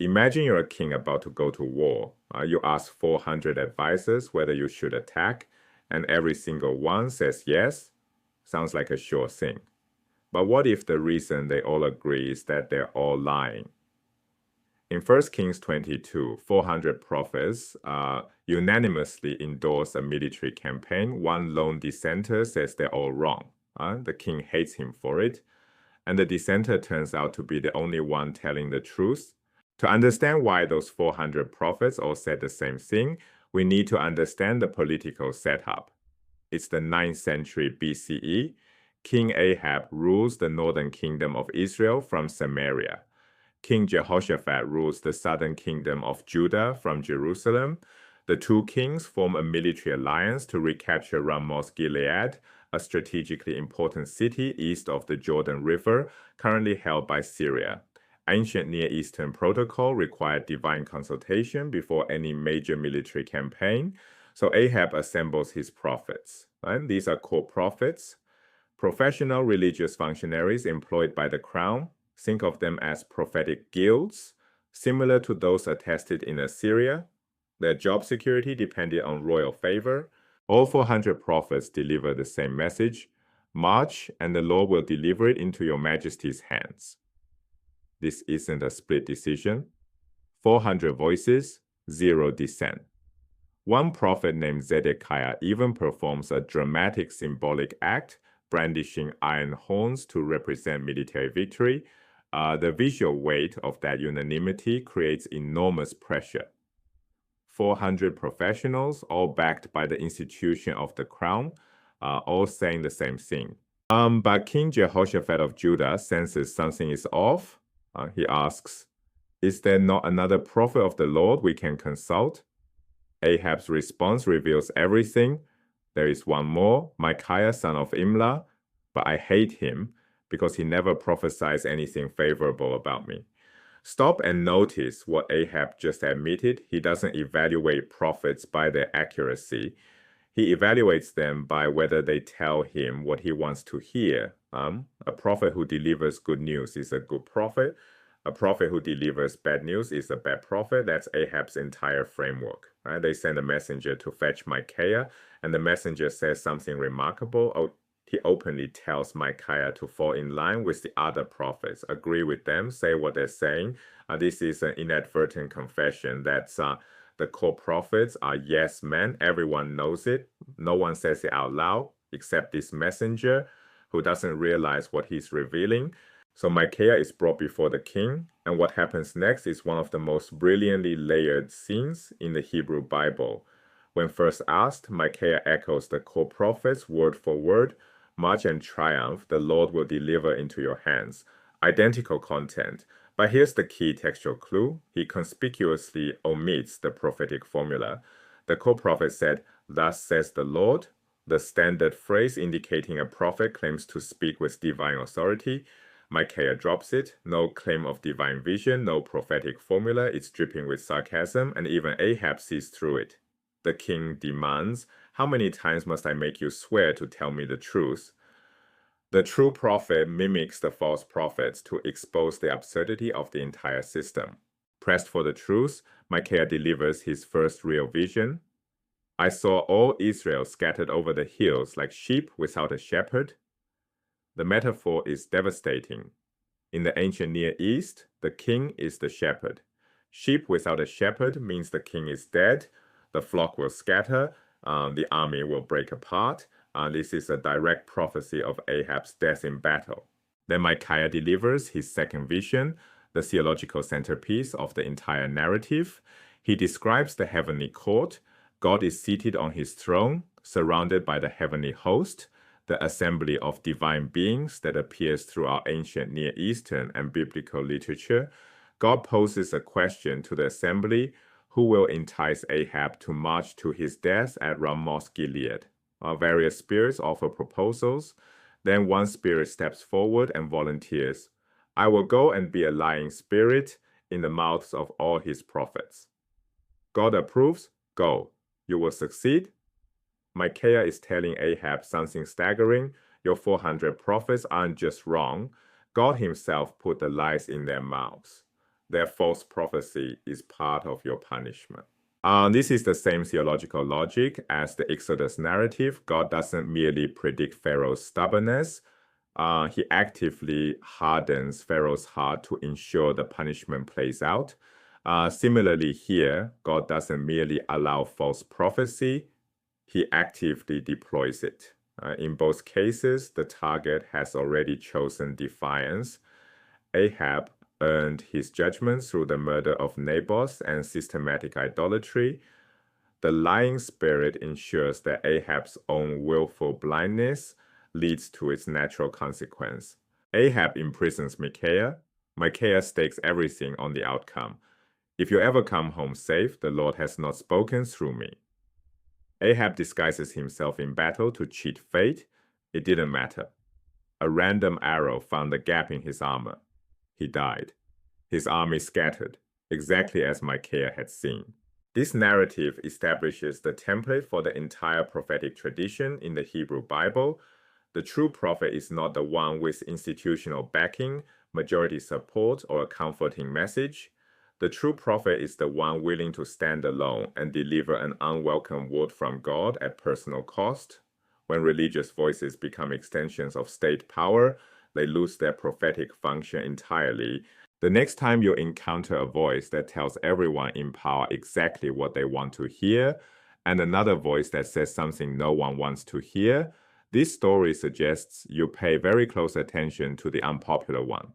Imagine you're a king about to go to war. You ask 400 advisors whether you should attack, and every single one says yes. Sounds like a sure thing. But what if the reason they all agree is that they're all lying? In 1 Kings 22, 400 prophets unanimously endorse a military campaign. One lone dissenter says they're all wrong. The king hates him for it. And the dissenter turns out to be the only one telling the truth. To understand why those 400 prophets all said the same thing, we need to understand the political setup. It's the 9th century BCE. King Ahab rules the northern kingdom of Israel from Samaria. King Jehoshaphat rules the southern kingdom of Judah from Jerusalem. The two kings form a military alliance to recapture Ramoth-gilead, a strategically important city east of the Jordan River, currently held by Syria. Ancient Near Eastern protocol required divine consultation before any major military campaign, so Ahab assembles his prophets. And these are called prophets, professional religious functionaries employed by the crown. Think of them as prophetic guilds, similar to those attested in Assyria. Their job security depended on royal favor. All 400 prophets deliver the same message: march, and the Lord will deliver it into your majesty's hands. This isn't a split decision. 400 voices, 0 dissent. One prophet named Zedekiah even performs a dramatic symbolic act, brandishing iron horns to represent military victory. The visual weight of that unanimity creates enormous pressure. 400 professionals, all backed by the institution of the crown, all saying the same thing. But King Jehoshaphat of Judah senses something is off. He asks, "Is there not another prophet of the Lord we can consult?" Ahab's response reveals everything. There is one more, Micaiah, son of Imlah, but I hate him because he never prophesies anything favorable about me. Stop and notice what Ahab just admitted. He doesn't evaluate prophets by their accuracy. He evaluates them by whether they tell him what he wants to hear. A prophet who delivers good news is a good prophet. A prophet who delivers bad news is a bad prophet. That's Ahab's entire framework. Right? They send a messenger to fetch Micaiah, and the messenger says something remarkable. He openly tells Micaiah to fall in line with the other prophets, agree with them, say what they're saying. This is an inadvertent confession that the core prophets are yes men. Everyone knows it. No one says it out loud except this messenger who doesn't realize what he's revealing. So Micaiah is brought before the king, and what happens next is one of the most brilliantly layered scenes in the Hebrew Bible. When first asked, Micaiah echoes the core prophets word for word: "March and triumph, the Lord will deliver into your hands." Identical content. But here's the key textual clue. He conspicuously omits the prophetic formula. The core prophet said, "Thus says the Lord," the standard phrase indicating a prophet claims to speak with divine authority. Micaiah drops it. No claim of divine vision, no prophetic formula. It's dripping with sarcasm, and even Ahab sees through it. The king demands, "How many times must I make you swear to tell me the truth?" The true prophet mimics the false prophets to expose the absurdity of the entire system. Pressed for the truth, Micaiah delivers his first real vision. "I saw all Israel scattered over the hills like sheep without a shepherd." The metaphor is devastating. In the ancient Near East, the king is the shepherd. Sheep without a shepherd means the king is dead, the flock will scatter, the army will break apart. This is a direct prophecy of Ahab's death in battle. Then Micaiah delivers his second vision, the theological centerpiece of the entire narrative. He describes the heavenly court. God is seated on his throne, surrounded by the heavenly host, the assembly of divine beings that appears throughout ancient Near Eastern and biblical literature. God poses a question to the assembly: who will entice Ahab to march to his death at Ramoth-gilead? Various spirits offer proposals. Then one spirit steps forward and volunteers: "I will go and be a lying spirit in the mouths of all his prophets." God approves. Go. You will succeed. Micaiah is telling Ahab something staggering. Your 400 prophets aren't just wrong. God himself put the lies in their mouths. Their false prophecy is part of your punishment. This is the same theological logic as the Exodus narrative. God doesn't merely predict Pharaoh's stubbornness. He actively hardens Pharaoh's heart to ensure the punishment plays out. Similarly here, God doesn't merely allow false prophecy, he actively deploys it. In both cases, the target has already chosen defiance. Ahab earned his judgment through the murder of Naboth and systematic idolatry. The lying spirit ensures that Ahab's own willful blindness leads to its natural consequence. Ahab imprisons Micaiah. Micaiah stakes everything on the outcome. If you ever come home safe, the Lord has not spoken through me. Ahab disguises himself in battle to cheat fate. It didn't matter. A random arrow found a gap in his armor. He died. His army scattered, exactly as Micaiah had seen. This narrative establishes the template for the entire prophetic tradition in the Hebrew Bible. The true prophet is not the one with institutional backing, majority support, or a comforting message. The true prophet is the one willing to stand alone and deliver an unwelcome word from God at personal cost. When religious voices become extensions of state power, they lose their prophetic function entirely. The next time you encounter a voice that tells everyone in power exactly what they want to hear, and another voice that says something no one wants to hear, this story suggests you pay very close attention to the unpopular one.